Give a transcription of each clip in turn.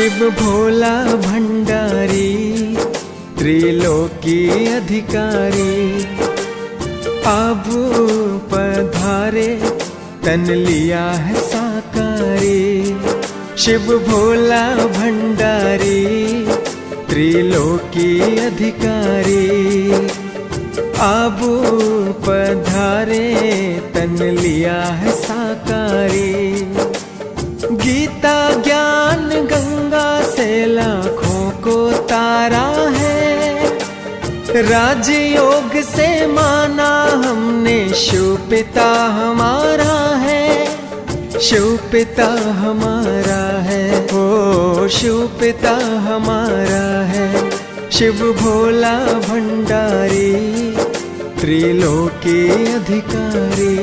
शिव भोला भंडारी त्रिलोकी अधिकारी, अब पधारे तन लिया है साकारी। शिव भोला भंडारी त्रिलोकी अधिकारी, अब पधारे तन लिया है साकारी। गीता ज्ञान गंगा से लाखों को तारा है, राजयोग से माना हमने शिव पिता हमारा है। शिव पिता हमारा है, ओ शिव पिता हमारा है। शिव भोला भंडारी त्रिलोकी अधिकारी।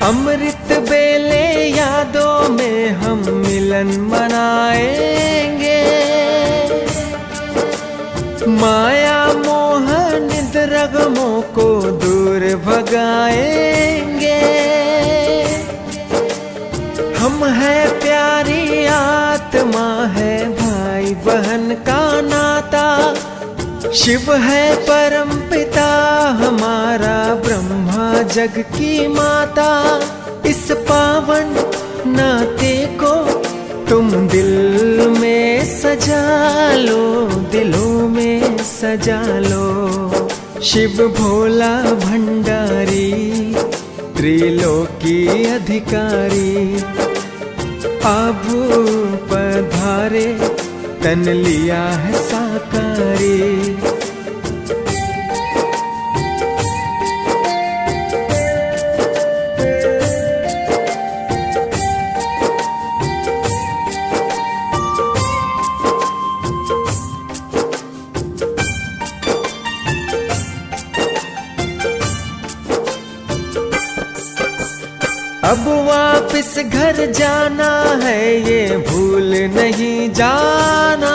अमृत बेले यादों में हम मिलन मनाएंगे, माया मोह निद रगमों को दूर भगाएंगे। हम है प्यारी आत्मा है भाई बहन का नाता। शिव है परम पिता हमारा, ब्रह्मा जग की माता। इस पावन नाते को तुम दिल में सजा लो, दिलों में सजा लो। शिव भोला भंडारी त्रिलोकी अधिकारी, अब पधारे तन लिया है साकारी। अब वापिस घर जाना है ये भूल नहीं जाना,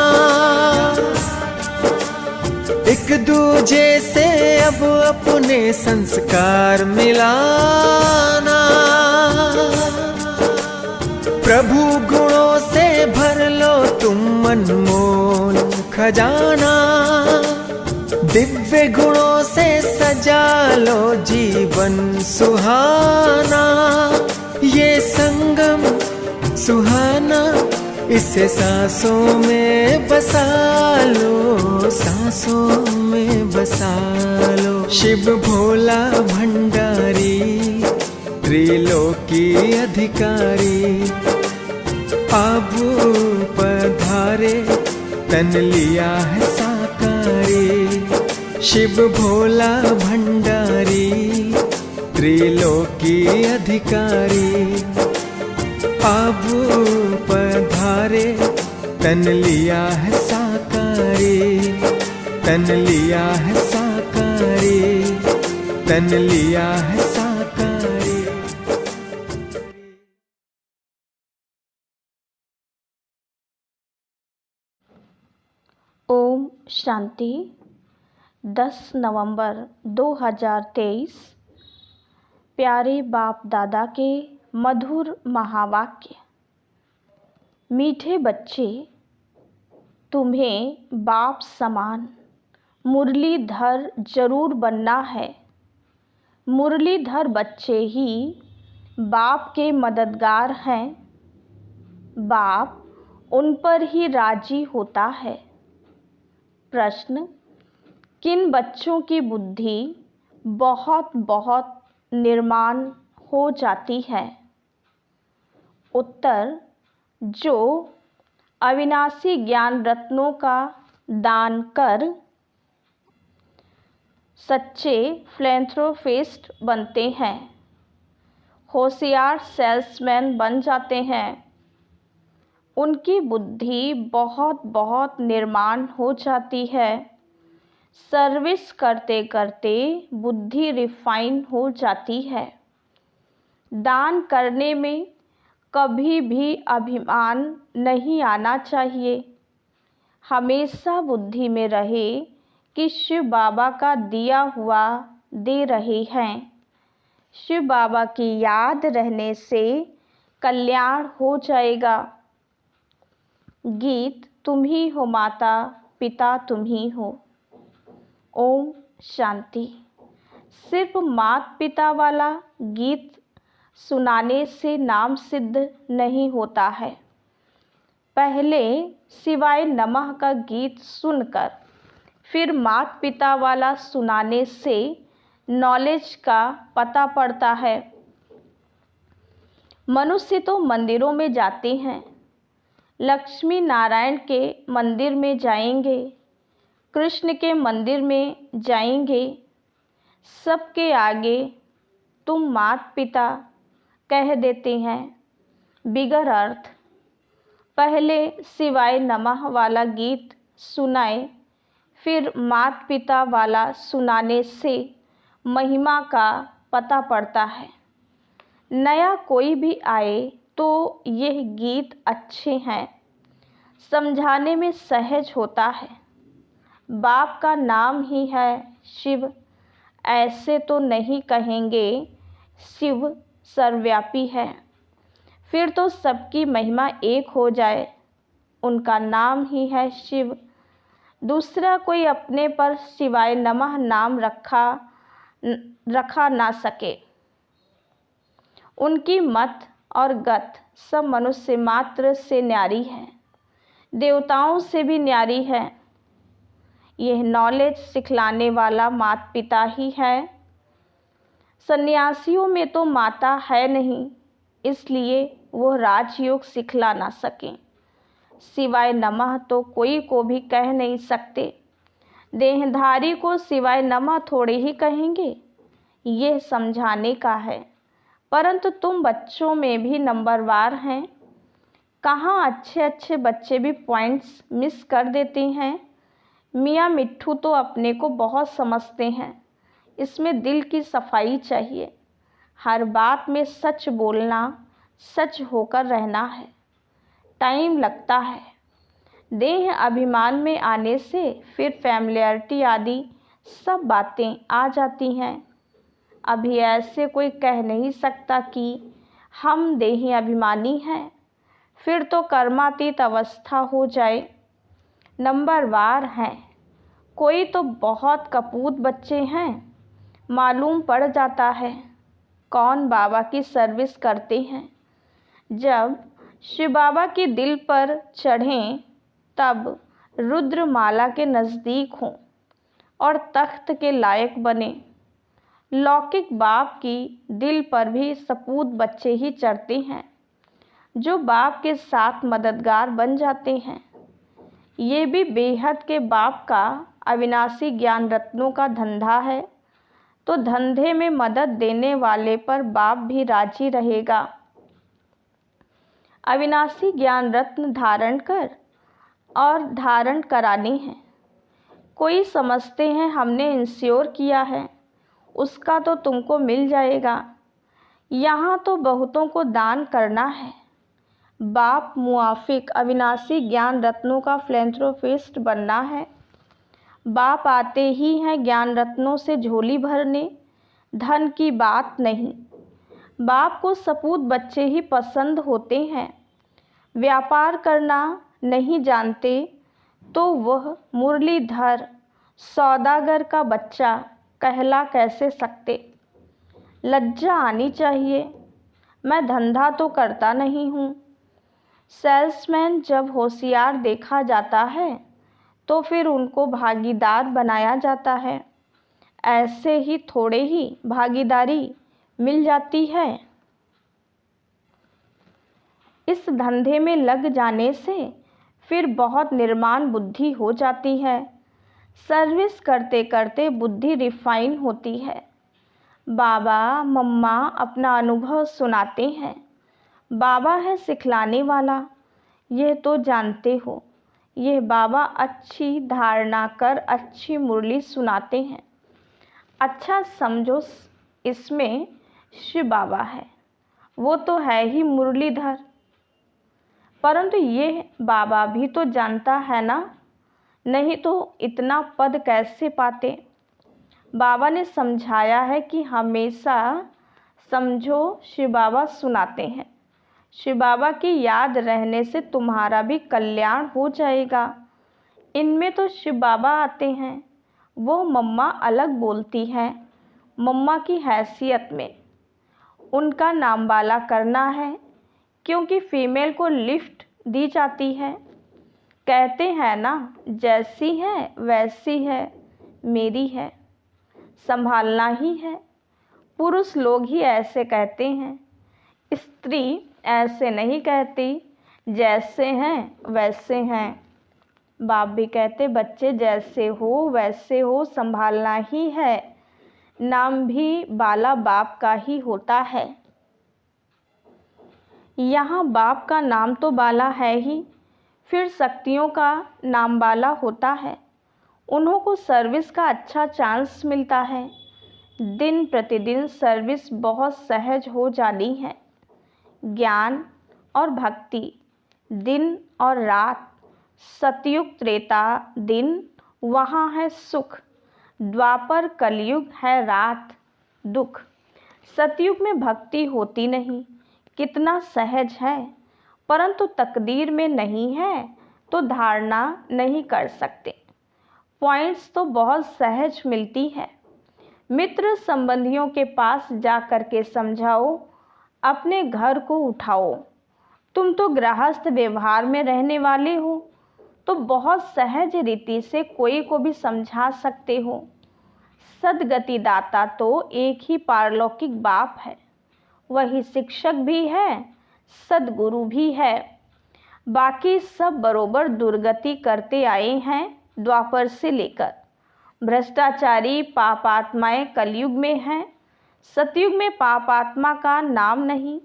एक दूजे से अब अपने संस्कार मिलाना। प्रभु गुणों से भर लो तुम मनमोल खजाना, दिव्य गुणों से सजा लो जीवन सुहाना। ये संगम सुहाना इसे सांसों में बसा लो, सांसों में बसा लो। शिव भोला भंडारी त्रिलोकी अधिकारी, अब पधारे तन लिया है साकारी। शिव भोला भंडारी त्रिलोकी अधिकारी, अब पधारे तन लिया है साकारी। तन लिया है साकारी, तन लिया है साकारी। ओम शांति। 10 नवंबर 2023। प्यारे बाप दादा के मधुर महावाक्य। मीठे बच्चे, तुम्हें बाप समान मुरलीधर जरूर बनना है। मुरलीधर बच्चे ही बाप के मददगार हैं। बाप उन पर ही राजी होता है। प्रश्न: किन बच्चों की बुद्धि बहुत बहुत निर्माण हो जाती है? उत्तर: जो अविनाशी ज्ञान रत्नों का दान कर सच्चे फिलैंथ्रोपिस्ट बनते हैं, होशियार सेल्समैन बन जाते हैं। उनकी बुद्धि बहुत बहुत निर्माण हो जाती है। सर्विस करते करते बुद्धि रिफाइन हो जाती है। दान करने में कभी भी अभिमान नहीं आना चाहिए। हमेशा बुद्धि में रहे कि शिव बाबा का दिया हुआ दे रहे हैं। शिव बाबा की याद रहने से कल्याण हो जाएगा। गीत तुम ही हो माता पिता तुम ही हो। ओम शांति। सिर्फ माता पिता वाला गीत सुनाने से नाम सिद्ध नहीं होता है। पहले शिवाय नमः का गीत सुनकर फिर माता पिता वाला सुनाने से नॉलेज का पता पड़ता है। मनुष्य तो मंदिरों में जाते हैं, लक्ष्मी नारायण के मंदिर में जाएंगे, कृष्ण के मंदिर में जाएंगे, सबके आगे तुम माता पिता कह देते हैं बिगर अर्थ। पहले शिवाय नमः वाला गीत सुनाए फिर माता पिता वाला सुनाने से महिमा का पता पड़ता है। नया कोई भी आए तो यह गीत अच्छे हैं, समझाने में सहज होता है। बाप का नाम ही है शिव, ऐसे तो नहीं कहेंगे शिव सर्वव्यापी है। फिर तो सबकी महिमा एक हो जाए, उनका नाम ही है शिव। दूसरा कोई अपने पर शिवाय नमः नाम रखा ना सके। उनकी मत और गत सब मनुष्य मात्र से न्यारी है, देवताओं से भी न्यारी है। यह नॉलेज सिखलाने वाला माता पिता ही है। सन्यासियों में तो माता है नहीं, इसलिए वो राजयोग सिखला ना सकें। शिवाय नमः तो कोई को भी कह नहीं सकते। देहधारी को शिवाय नमः थोड़े ही कहेंगे, यह समझाने का है। परंतु तुम बच्चों में भी नंबरवार हैं। कहाँ अच्छे अच्छे बच्चे भी पॉइंट्स मिस कर देते हैं। मियाँ मिट्ठू तो अपने को बहुत समझते हैं, इसमें दिल की सफाई चाहिए। हर बात में सच बोलना, सच होकर रहना है। टाइम लगता है। देह अभिमान में आने से फिर फैमिलियरिटी आदि सब बातें आ जाती हैं। अभी ऐसे कोई कह नहीं सकता कि हम देही अभिमानी हैं, फिर तो कर्मातीत अवस्था हो जाए। नंबरवार हैं। कोई तो बहुत कपूत बच्चे हैं, मालूम पड़ जाता है कौन बाबा की सर्विस करते हैं। जब शिव बाबा के दिल पर चढ़ें तब रुद्रमाला के नज़दीक हों और तख्त के लायक बने। लौकिक बाप की दिल पर भी सपूत बच्चे ही चढ़ते हैं, जो बाप के साथ मददगार बन जाते हैं। ये भी बेहद के बाप का अविनाशी ज्ञान रत्नों का धंधा है, तो धंधे में मदद देने वाले पर बाप भी राजी रहेगा। अविनाशी ज्ञान रत्न धारण कर और धारण कराने हैं। कोई समझते हैं हमने इंश्योर किया है, उसका तो तुमको मिल जाएगा। यहाँ तो बहुतों को दान करना है। बाप मुआफिक अविनाशी ज्ञान रत्नों का फिलैंथ्रोपिस्ट बनना है। बाप आते ही हैं ज्ञान रत्नों से झोली भरने, धन की बात नहीं। बाप को सपूत बच्चे ही पसंद होते हैं। व्यापार करना नहीं जानते तो वह मुरलीधर सौदागर का बच्चा कहला कैसे सकते। लज्जा आनी चाहिए। मैं धंधा तो करता नहीं हूँ। सेल्समैन जब होशियार देखा जाता है तो फिर उनको भागीदार बनाया जाता है। ऐसे ही थोड़े ही भागीदारी मिल जाती है। इस धंधे में लग जाने से फिर बहुत निर्माण बुद्धि हो जाती है। सर्विस करते करते बुद्धि रिफाइन होती है। बाबा मम्मा अपना अनुभव सुनाते हैं। बाबा है सिखलाने वाला, ये तो जानते हो। ये बाबा अच्छी धारणा कर अच्छी मुरली सुनाते हैं। अच्छा समझो, इसमें शिव बाबा है, वो तो है ही मुरलीधर। परंतु ये बाबा भी तो जानता है ना, नहीं तो इतना पद कैसे पाते। बाबा ने समझाया है कि हमेशा समझो शिव बाबा सुनाते हैं। शिव बाबा की याद रहने से तुम्हारा भी कल्याण हो जाएगा। इनमें तो शिव बाबा आते हैं, वो मम्मा अलग बोलती हैं। मम्मा की हैसियत में उनका नामबाला करना है, क्योंकि फीमेल को लिफ्ट दी जाती है। कहते हैं ना, जैसी है वैसी है, मेरी है, संभालना ही है। पुरुष लोग ही ऐसे कहते हैं, स्त्री ऐसे नहीं कहती, जैसे हैं वैसे हैं। बाप भी कहते, बच्चे जैसे हो वैसे हो, संभालना ही है। नाम भी बाला बाप का ही होता है। यहाँ बाप का नाम तो बाला है ही, फिर शक्तियों का नाम बाला होता है। उन्हों को सर्विस का अच्छा चांस मिलता है। दिन प्रतिदिन सर्विस बहुत सहज हो जानी है। ज्ञान और भक्ति दिन और रात, सतयुग त्रेता दिन वहाँ है सुख, द्वापर कलयुग है रात दुख। सतयुग में भक्ति होती नहीं, कितना सहज है, परंतु तकदीर में नहीं है तो धारणा नहीं कर सकते। पॉइंट्स तो बहुत सहज मिलती है। मित्र संबंधियों के पास जा कर के समझाओ, अपने घर को उठाओ। तुम तो गृहस्थ व्यवहार में रहने वाले हो, तो बहुत सहज रीति से कोई को भी समझा सकते हो। सदगति दाता तो एक ही पारलौकिक बाप है, वही शिक्षक भी है, सदगुरु भी है। बाकी सब बरोबर दुर्गति करते आए हैं द्वापर से लेकर। भ्रष्टाचारी पापात्माएं कलयुग में हैं, सतयुग में पापात्मा का नाम नहीं।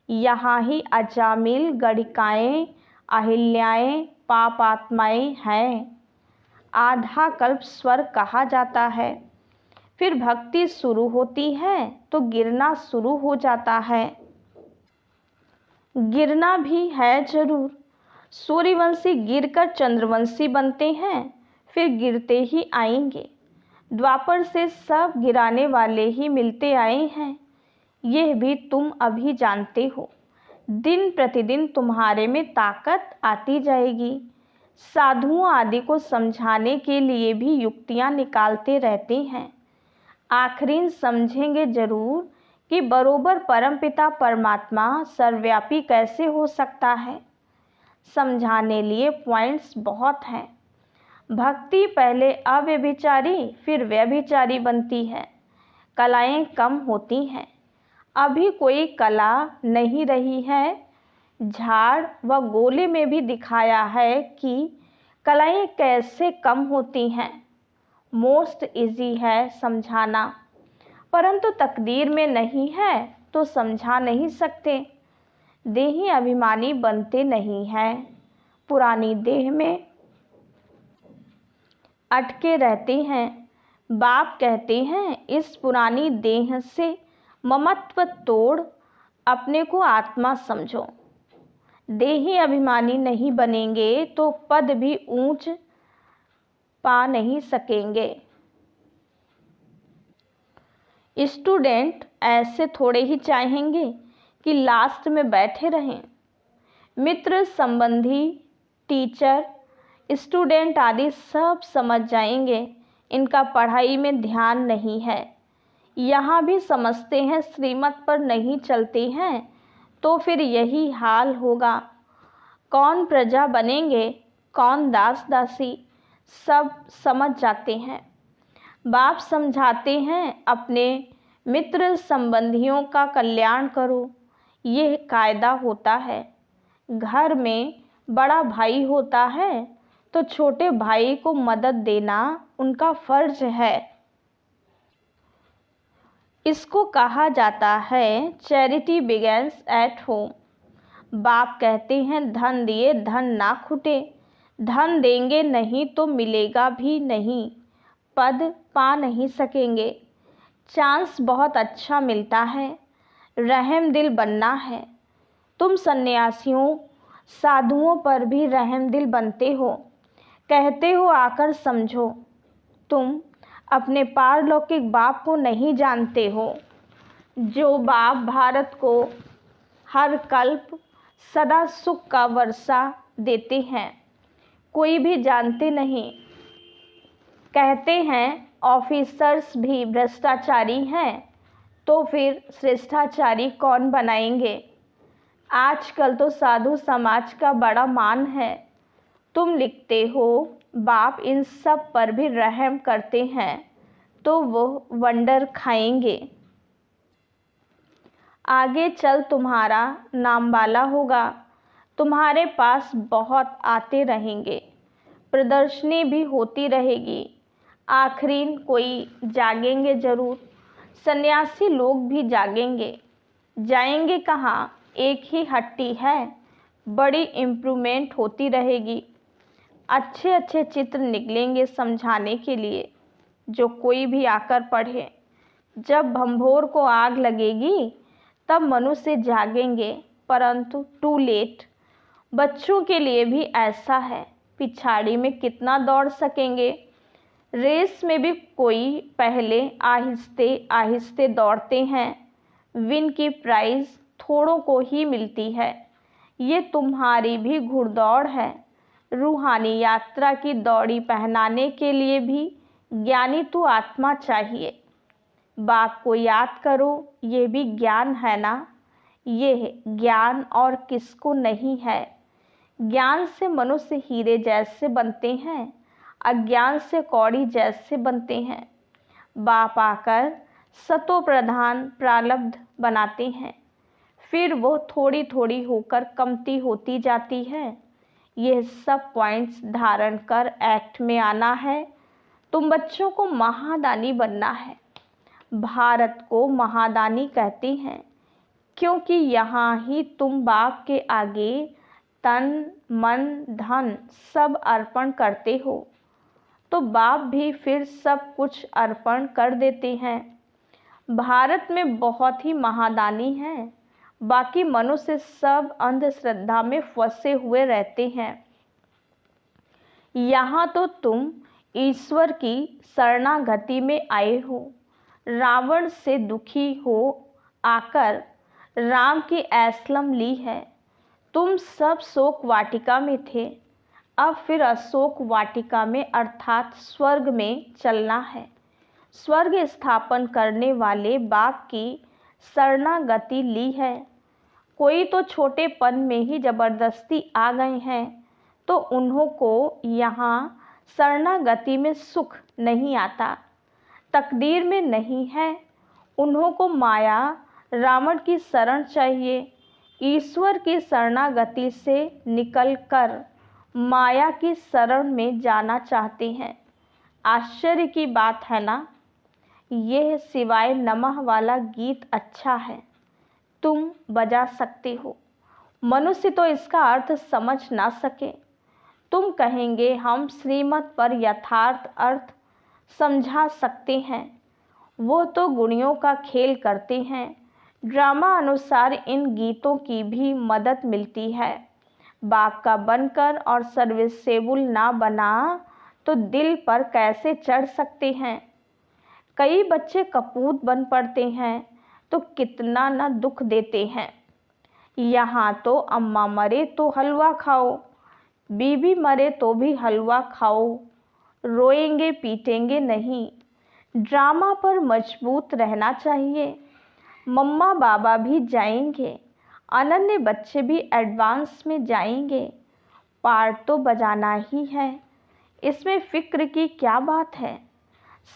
यहाँ ही अजामिल गणिकाएं अहिल्याएं पापात्माएं हैं। आधा कल्प स्वर्ग कहा जाता है। फिर भक्ति शुरू होती है तो गिरना शुरू हो जाता है। गिरना भी है जरूर। सूर्यवंशी गिरकर चंद्रवंशी बनते हैं, फिर गिरते ही आएंगे। द्वापर से सब गिराने वाले ही मिलते आए हैं, यह भी तुम अभी जानते हो। दिन प्रतिदिन तुम्हारे में ताकत आती जाएगी। साधुओं आदि को समझाने के लिए भी युक्तियां निकालते रहते हैं। आखिरीन समझेंगे जरूर कि बरोबर परमपिता परमात्मा सर्वव्यापी कैसे हो सकता है। समझाने लिए पॉइंट्स बहुत हैं। भक्ति पहले अव्यभिचारी फिर व्यभिचारी बनती है। कलाएं कम होती हैं, अभी कोई कला नहीं रही है। झाड़ व गोले में भी दिखाया है कि कलाएं कैसे कम होती हैं। मोस्ट इजी है समझाना, परंतु तकदीर में नहीं है तो समझा नहीं सकते। देही अभिमानी बनते नहीं हैं, पुरानी देह में अटके रहते हैं। बाप कहते हैं, इस पुरानी देह से ममत्व तोड़ अपने को आत्मा समझो। देही अभिमानी नहीं बनेंगे तो पद भी ऊंच पा नहीं सकेंगे। स्टूडेंट ऐसे थोड़े ही चाहेंगे कि लास्ट में बैठे रहें। मित्र संबंधी टीचर स्टूडेंट आदि सब समझ जाएंगे इनका पढ़ाई में ध्यान नहीं है। यहाँ भी समझते हैं श्रीमत पर नहीं चलते हैं तो फिर यही हाल होगा। कौन प्रजा बनेंगे, कौन दास दासी, सब समझ जाते हैं। बाप समझाते हैं, अपने मित्र संबंधियों का कल्याण करो, यह कायदा होता है। घर में बड़ा भाई होता है तो छोटे भाई को मदद देना उनका फर्ज है। इसको कहा जाता है चैरिटी बिगेन्स एट होम। बाप कहते हैं, धन दिए धन ना खुटे। धन देंगे नहीं तो मिलेगा भी नहीं, पद पा नहीं सकेंगे। चांस बहुत अच्छा मिलता है, रहम दिल बनना है। तुम सन्यासियों साधुओं पर भी रहम दिल बनते हो, कहते हो आकर समझो। तुम अपने पारलौकिक बाप को नहीं जानते हो, जो बाप भारत को हर कल्प सदा सुख का वर्षा देते हैं। कोई भी जानते नहीं। कहते हैं ऑफिसर्स भी भ्रष्टाचारी हैं, तो फिर श्रेष्ठाचारी कौन बनाएंगे। आजकल तो साधु समाज का बड़ा मान है। तुम लिखते हो बाप इन सब पर भी रहम करते हैं, तो वो वंडर खाएंगे। आगे चल तुम्हारा नाम वाला होगा, तुम्हारे पास बहुत आते रहेंगे, प्रदर्शनी भी होती रहेगी। आखिरीन कोई जागेंगे ज़रूर, सन्यासी लोग भी जागेंगे। जाएंगे कहाँ, एक ही हट्टी है, बड़ी इम्प्रूवमेंट होती रहेगी। अच्छे अच्छे चित्र निकलेंगे समझाने के लिए, जो कोई भी आकर पढ़े। जब भंभोर को आग लगेगी तब मनुष्य जागेंगे, परंतु टू लेट। बच्चों के लिए भी ऐसा है, पिछाड़ी में कितना दौड़ सकेंगे। रेस में भी कोई पहले आहिस्ते आहिस्ते दौड़ते हैं, विन की प्राइज़ थोड़ों को ही मिलती है। ये तुम्हारी भी घुड़दौड़ है। रूहानी यात्रा की दौड़ी पहनाने के लिए भी ज्ञानी तो आत्मा चाहिए। बाप को याद करो, ये भी ज्ञान है ना। ये ज्ञान और किसको नहीं है। ज्ञान से मनुष्य हीरे जैसे बनते हैं, अज्ञान से कौड़ी जैसे बनते हैं। बाप आकर सतो प्रधान प्रारब्ध बनाते हैं, फिर वो थोड़ी थोड़ी होकर कमती होती जाती है। यह सब पॉइंट्स धारण कर एक्ट में आना है। तुम बच्चों को महादानी बनना है। भारत को महादानी कहते हैं, क्योंकि यहाँ ही तुम बाप के आगे तन मन धन सब अर्पण करते हो, तो बाप भी फिर सब कुछ अर्पण कर देते हैं। भारत में बहुत ही महादानी हैं, बाकी मनुष्य सब अंधश्रद्धा में फंसे हुए रहते हैं। यहाँ तो तुम ईश्वर की शरणागति में आए हो। रावण से दुखी हो आकर राम की एस्लम ली है। तुम सब शोक वाटिका में थे, अब फिर अशोक वाटिका में अर्थात स्वर्ग में चलना है। स्वर्ग स्थापन करने वाले बाप की शरणागति ली है। कोई तो छोटेपन में ही जबरदस्ती आ गए हैं, तो उन्हों को यहाँ शरणागति में सुख नहीं आता, तकदीर में नहीं है। उन्हों को माया रावण की शरण चाहिए। ईश्वर की शरणागति से निकलकर माया की शरण में जाना चाहते हैं। आश्चर्य की बात है ना। यह शिवाय नमः वाला गीत अच्छा है, तुम बजा सकते हो। मनुष्य तो इसका अर्थ समझ ना सके। तुम कहेंगे हम श्रीमत पर यथार्थ अर्थ समझा सकते हैं। वो तो गुणियों का खेल करते हैं। ड्रामा अनुसार इन गीतों की भी मदद मिलती है। बाप का बनकर और सर्विसेबल ना बना तो दिल पर कैसे चढ़ सकते हैं। कई बच्चे कपूत बन पड़ते हैं तो कितना न दुख देते हैं। यहाँ तो अम्मा मरे तो हलवा खाओ, बीबी मरे तो भी हलवा खाओ, रोएंगे पीटेंगे नहीं। ड्रामा पर मजबूत रहना चाहिए। मम्मा बाबा भी जाएंगे, अनन्य बच्चे भी एडवांस में जाएंगे। पार्ट तो बजाना ही है, इसमें फिक्र की क्या बात है।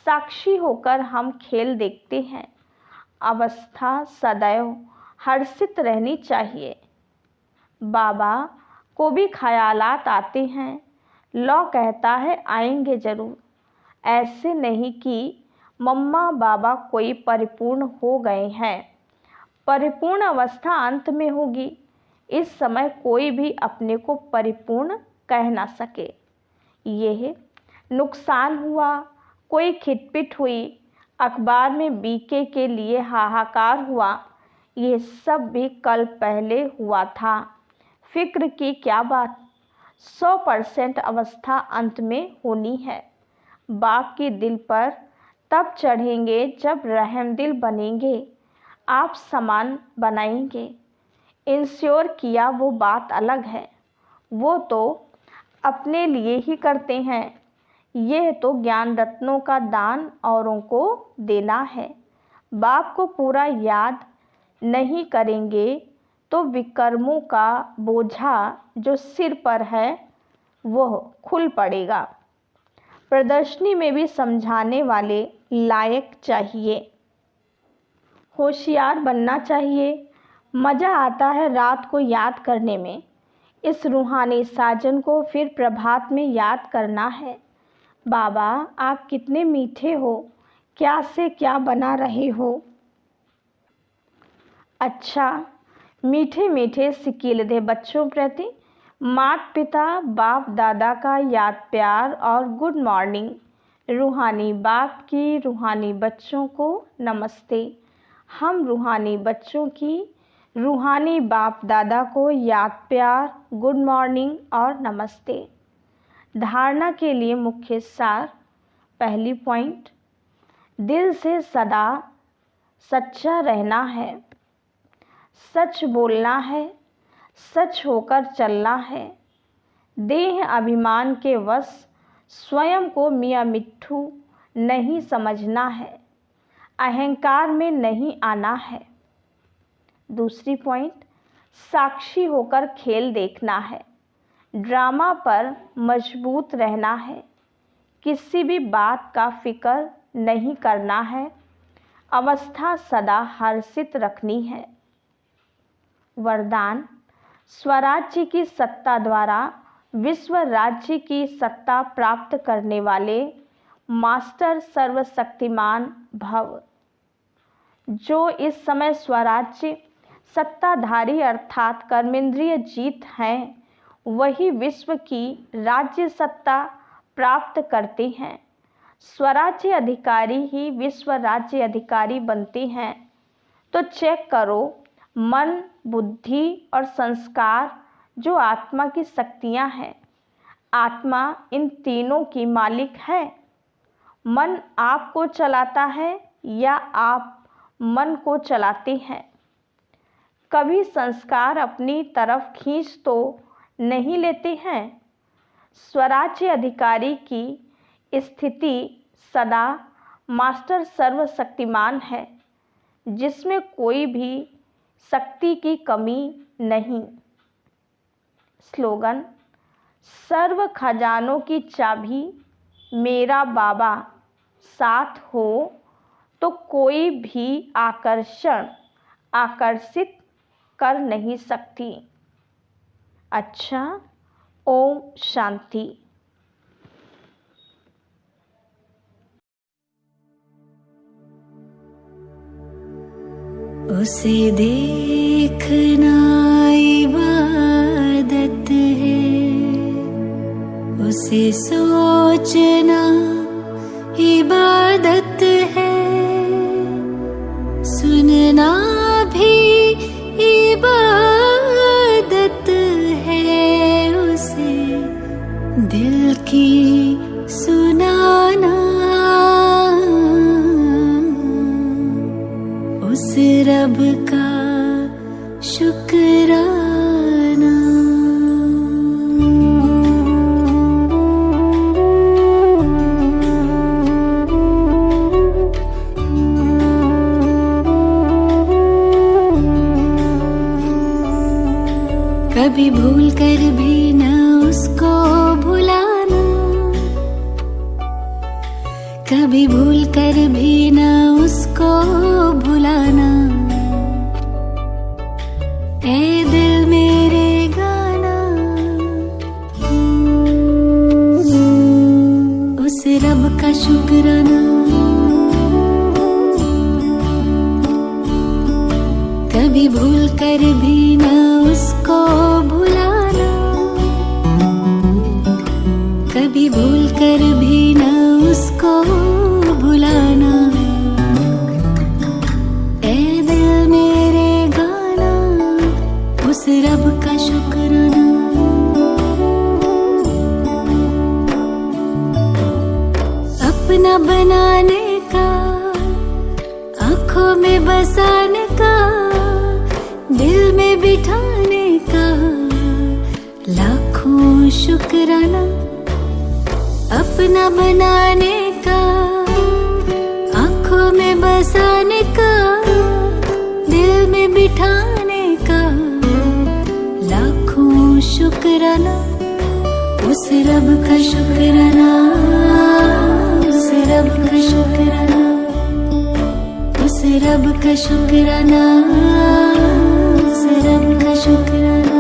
साक्षी होकर हम खेल देखते हैं। अवस्था सदैव हर्षित रहनी चाहिए। बाबा को भी ख्यालात आते हैं। लॉ कहता है आएंगे ज़रूर। ऐसे नहीं कि मम्मा बाबा कोई परिपूर्ण हो गए हैं। परिपूर्ण अवस्था अंत में होगी। इस समय कोई भी अपने को परिपूर्ण कह ना सके। यह नुकसान हुआ, कोई खिटपिट हुई, अखबार में बीके के लिए हाहाकार हुआ, ये सब भी कल पहले हुआ था। फिक्र की क्या बात, 100% अवस्था अंत में होनी है। बाप के दिल पर तब चढ़ेंगे जब रहमदिल बनेंगे, आप समान बनाएंगे। इंश्योर किया वो बात अलग है, वो तो अपने लिए ही करते हैं। यह तो ज्ञान रत्नों का दान औरों को देना है। बाप को पूरा याद नहीं करेंगे तो विकर्मों का बोझा जो सिर पर है वह खुल पड़ेगा। प्रदर्शनी में भी समझाने वाले लायक चाहिए, होशियार बनना चाहिए। मज़ा आता है रात को याद करने में। इस रूहानी साजन को फिर प्रभात में याद करना है। बाबा आप कितने मीठे हो, क्या से क्या बना रहे हो। अच्छा, मीठे मीठे सिकीलधे बच्चों प्रति माता पिता बाप दादा का याद प्यार और गुड मॉर्निंग। रूहानी बाप की रूहानी बच्चों को नमस्ते। हम रूहानी बच्चों की रूहानी बाप दादा को याद प्यार, गुड मॉर्निंग और नमस्ते। धारणा के लिए मुख्य सार। पहली पॉइंट, दिल से सदा सच्चा रहना है, सच बोलना है, सच होकर चलना है। देह अभिमान के वश स्वयं को मियाँ मिट्ठू नहीं समझना है, अहंकार में नहीं आना है। दूसरी पॉइंट, साक्षी होकर खेल देखना है, ड्रामा पर मजबूत रहना है, किसी भी बात का फिक्र नहीं करना है, अवस्था सदा हर्षित रखनी है। वरदान, स्वराज्य की सत्ता द्वारा विश्व राज्य की सत्ता प्राप्त करने वाले मास्टर सर्वशक्तिमान भव। जो इस समय स्वराज्य सत्ताधारी अर्थात कर्मेंद्रिय जीत हैं, वही विश्व की राज्य सत्ता प्राप्त करते हैं। स्वराज्य अधिकारी ही विश्व राज्य अधिकारी बनते हैं। तो चेक करो, मन, बुद्धि और संस्कार जो आत्मा की शक्तियां हैं, आत्मा इन तीनों की मालिक है। मन आपको चलाता है या आप मन को चलाते हैं। कभी संस्कार अपनी तरफ खींच तो नहीं लेते हैं। स्वराज्य अधिकारी की स्थिति सदा मास्टर सर्वशक्तिमान है, जिसमें कोई भी शक्ति की कमी नहीं। स्लोगन, सर्व खजानों की चाबी मेरा बाबा साथ हो तो कोई भी आकर्षित कर नहीं सकती। अच्छा, ओम शांति। उसे देखना इबादत है, उसे सोचना इबादत है, सुनना भी इबादत है, उसे दिल की सुनाना, उस रब का शुक्राना। कभी भूल कर भी न उसको भुलाना, कभी भूल कर भी न उसको भुलाना। ए दिल मेरे गाना, उस रब का शुक्राना। कभी भूल कर भी न उसको भुलाना, कभी भूल कर भी न उसको भुलाना। ए दिल मेरे अपना बनाने का, आँखों में बसाने का, दिल में बिठाने का लाखों शुक्राना। अपना बनाने का, आँखों में बसाने का, दिल में बिठाने का लाखों शुक्राना। उस रब का शुक्राना, उस रब का शुक्राना, उस रब का शुक्राना, उस रब का शुक्राना।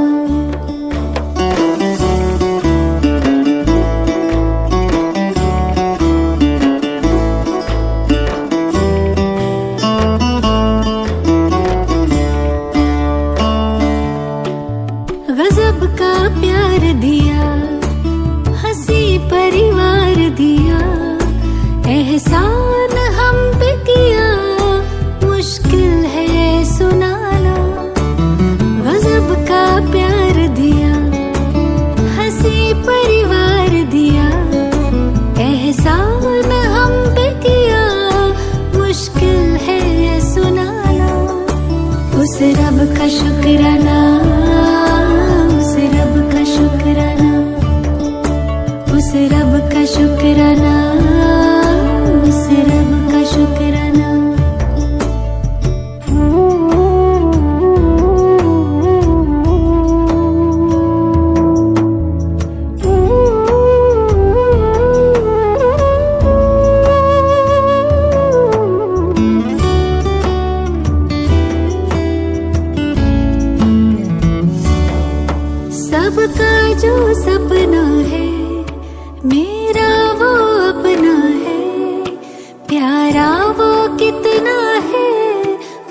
गजब का प्यार दिया, हंसी परिवार दिया, एहसान हम पे किया, मुश्किल है ये सुनाना। गजब का प्यार दिया, हंसी परिवार दिया, एहसान हम पे किया, मुश्किल है ये सुनाना। उस रब का शुक्राना, उस रब का शुक्राना, उस रब का शुक्राना, उस रब का शुक्राना। सबका जो सपना है मेरा वो अपना है, प्यारा वो कितना है,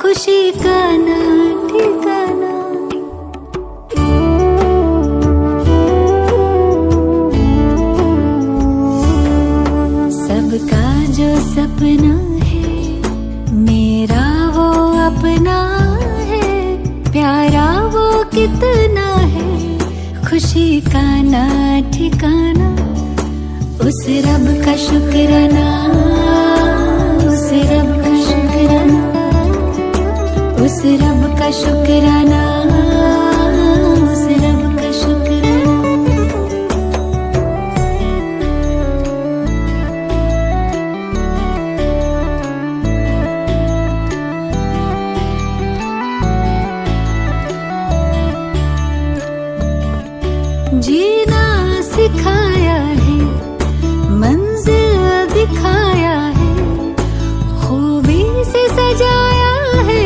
खुशी का ना ठिकाना। सबका जो सपना है मेरा वो अपना है, प्यारा वो कितना है, खुशी का ना ठिकाना। उस रब का शुक्राना, उस रब का शुक्राना, उस रब का शुक्राना, उस रब का शुक्राना। जीना सिखाया है, मंजिल दिखाया है, खूबी से सजाया है,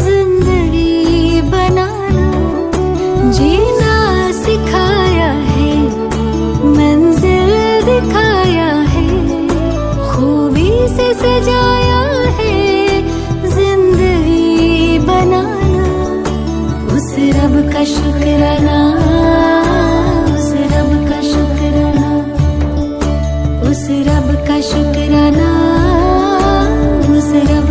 जिंदगी बनाना। जीना सिखाया है, मंजिल दिखाया है, खूबी से सजाया है, जिंदगी बनाना। उस रब का शुक्राना, उस रब का शुक्राना, उस रब का शुक्राना, उस रब